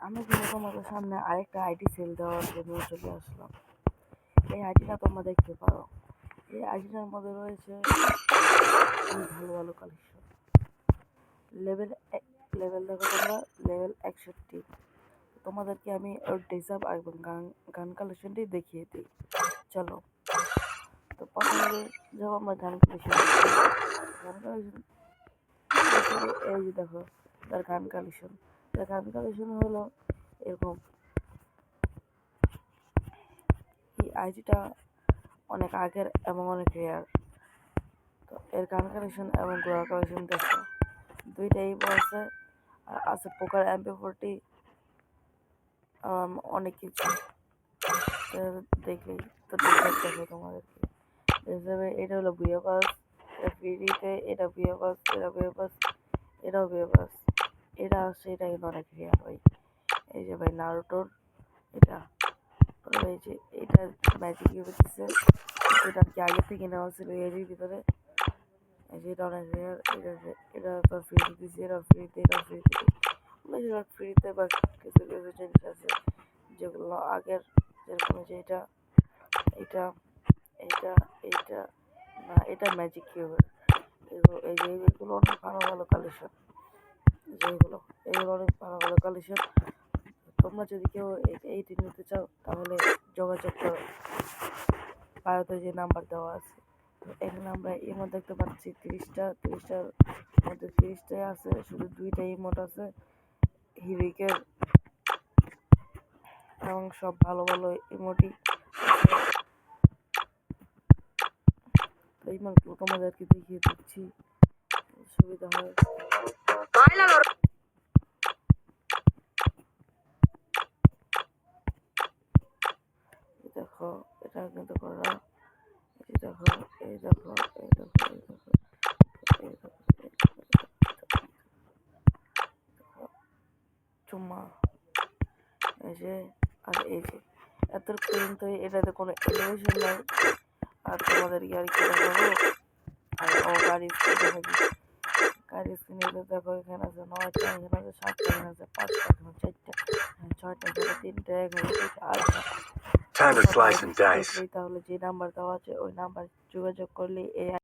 আমি কিন্তু তোমাদের সামনে আরেকটা আইডি সেল দেওয়ার জন্য চলে আসলাম। এই আইডিটা তোমরা দেখতে পারো। এই আইডিটার মধ্যে রয়েছে ভালো ভালো কালেকশন। লেভেল দেখো তোমরা, লেভেল 61। তোমাদেরকে আমি ওর ডিসাব এবং গান কালেকশনটি দেখিয়ে দিই। চলো, তো প্রথমে যাবো আমরা গান কালেকশন। এই যে দেখো তার গান কালেকশন। তার গান কালেকশন হলো এরকম। এই আইডিটা অনেক আগের এবং অনেক রেয়ার। তো এর গান কালেকশন এবং ঘোড়া কালেকশন দেখো, দুইটাই আছে। আর আছে পোকার MP40, অনেক কিছু দেখলেই তো দেখো তোমাদেরকে হিসাবে। এটা হলো বুয়া পাস, এটা ফ্রিতে, এটা বুয়া পাস, এটা বুয়া পাস, এটাও বুয়া পাস। এটা আছে, এটা কিন্তু অনেক রেয়ার ভাই। এই যে ভাই নারুটোর এটা, এই যে এটা ম্যাজিক দিচ্ছে, এটা কি আগে থেকে নেওয়া ছিল এর ভিতরে। এই যে এটা অনেক রেয়ার। এটা তো ফ্রিতে দিচ্ছে, এটা ফ্রিতে, এটা ফ্রিতে, বেশিরভাগ ফ্রিতে। বা কিছু কিছু জিনিস আছে যেগুলো আগের, যেরকম যে এটা এটা এটা এটা না, এটা ম্যাজিক কিউবের। এই যে এগুলো অনেক ভালো ভালো কালেকশন। যেগুলো এগুলো অনেক ভালো ভালো কালেকশন। তোমরা যদি কেউ এইটি নিতে চাও তাহলে যোগাযোগ করো, বায়োতে যে নাম্বার দেওয়া আছে। তো এখানে আমরা ইমোট দেখতে পাচ্ছি 30টার মধ্যে 30টাই আছে, শুধু 2টা ইমোট আছে হিরিকের, এবং সব ভালো ভালো ইমোটি। তো ইমোটগুলো তোমাদেরকে দেখিয়ে দিচ্ছি, সুবিধা হয়। দেখো এটা কিন্তু করা, এই দেখো, এই দেখো, এই দেখো, এই দেখো, এই দেখো, চুম্মা, এই যে, আর এই যে এত কিন্তু এটাতে কোনো এলিভেশন নাই। আর তোমাদের আর কি দেখাবো, আর ও গাড়ি স্ক্রিনে দেখো, এখানে আছে 9টা, এখানে আছে 7টা, এখানে আছে 5টা, এখানে 4টা, 6টা, এখানে 3টা, এখানে 2টা। আচ্ছা, তাহলে যে নাম্বার দেওয়া আছে ওই নাম্বার যোগাযোগ করলে এই